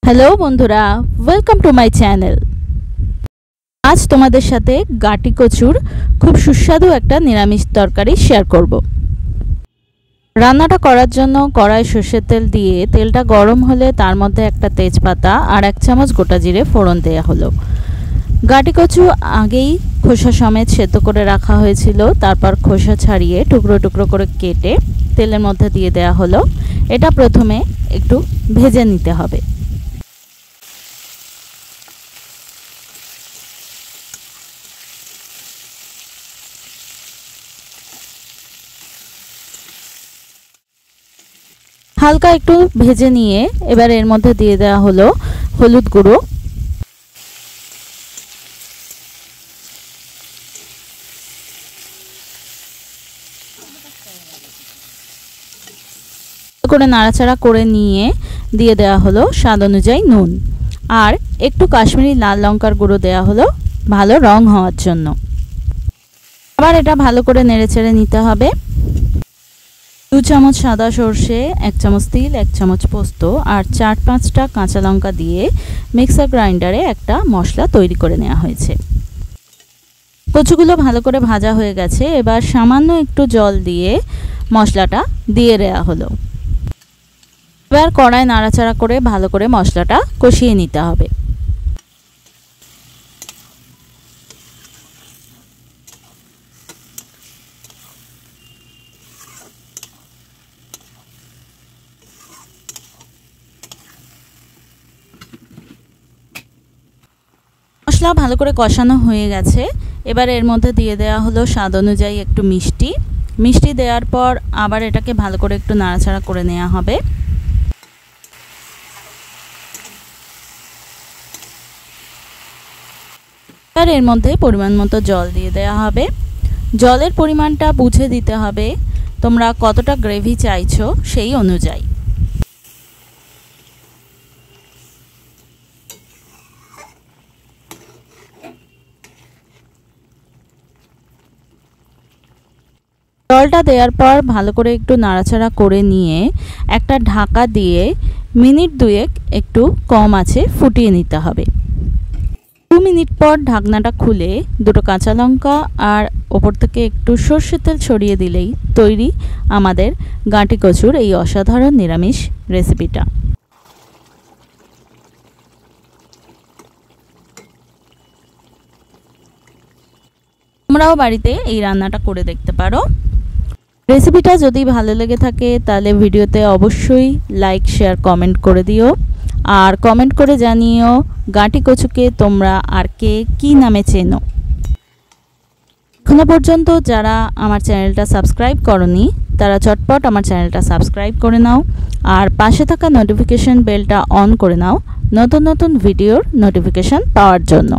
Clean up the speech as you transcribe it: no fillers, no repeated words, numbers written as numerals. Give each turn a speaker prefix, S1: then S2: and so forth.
S1: Hello বন্ধুরা, welcome to my channel. আজ তোমাদের সাথে গাটি কচুর খুব সুস্বাদু একটা নিরামিষ তরকারি শেয়ার করব। রান্নাটা করার জন্য কড়াই সর্ষের তেল দিয়ে তেলটা গরম হলে তার মধ্যে একটা তেজপাতা আর 1 চামচ গোটা জিরে ফোড়ন দেওয়া হলো। গাটি কচু আগেই খোসা সমেত সেদ্ধ করে রাখা হয়েছিল, তারপর খোসা ছাড়িয়ে টুকরো টুকরো করে কেটে তেলের মধ্যে দিয়ে দেওয়া হলো। এটা প্রথমে একটু ভেজে নিতে হবে। হালকা একটু ভেজে নিয়ে এবার এর মধ্যে দিয়ে দেওয়া হলো হলুদ গুঁড়ো, করে নাড়াচাড়া করে নিয়ে দিয়ে দেওয়া হলো স্বাদ অনুযায়ী নুন, আর একটু কাশ্মীরি লাল লঙ্কার গুঁড়ো দেওয়া হলো ভালো রং হওয়ার জন্য। আবার এটা ভালো করে নেড়েচেড়ে নিতে হবে। 2 চামচ সাদা সর্ষে, 1 চামচ তিল, 1 চামচ পোস্ত আর 4-5টা কাঁচা লঙ্কা দিয়ে মিক্সার গ্রাইন্ডারে একটা মশলা তৈরি করে নেওয়া হয়েছে। কচুগুলো ভালো করে ভাজা হয়ে গেছে, এবার সামান্য একটু জল দিয়ে মশলাটা দিয়ে দেওয়া হলো। এবার কড়াই নাড়াচাড়া করে ভালো করে মশলাটা কষিয়ে নিতে হবে। মশলা ভালো করে কষানো হয়ে গেছে, এবার এর মধ্যে দিয়ে দেওয়া হলো স্বাদ অনুযায়ী একটু মিষ্টি দেওয়ার পর আবার এটাকে ভালো করে একটু নাড়াচাড়া করে নেওয়া হবে। এবার এর মধ্যে পরিমাণ মতো জল দিয়ে দেওয়া হবে। জলের পরিমাণটা বুঝে দিতে হবে, তোমরা কতটা গ্রেভি চাইছো সেই অনুযায়ী। জলটা দেওয়ার পর ভালো করে একটু নাড়াচাড়া করে নিয়ে একটা ঢাকা দিয়ে মিনিট 2 একটু কম আঁচে ফুটিয়ে নিতে হবে। 2 মিনিট পর ঢাকনাটা খুলে 2টো কাঁচা লঙ্কা আর ওপর থেকে একটু সর্ষের তেল ছড়িয়ে দিলেই তৈরি আমাদের গাঁটি কচুর এই অসাধারণ নিরামিষ রেসিপিটা। তোমরাও বাড়িতে এই রান্নাটা করে দেখতে পারো। রেসিপিটা যদি ভালো লেগে থাকে তাহলে ভিডিওতে অবশ্যই লাইক, শেয়ার, কমেন্ট করে দিও, আর কমেন্ট করে জানিও গাঁটি কচুকে তোমরা আর কে কী নামে চেনো। এখনো পর্যন্ত যারা আমার চ্যানেলটা সাবস্ক্রাইব করনি তারা চটপট আমার চ্যানেলটা সাবস্ক্রাইব করে নাও, আর পাশে থাকা নোটিফিকেশন বেলটা অন করে নাও নতুন নতুন ভিডিওর নোটিফিকেশন পাওয়ার জন্য।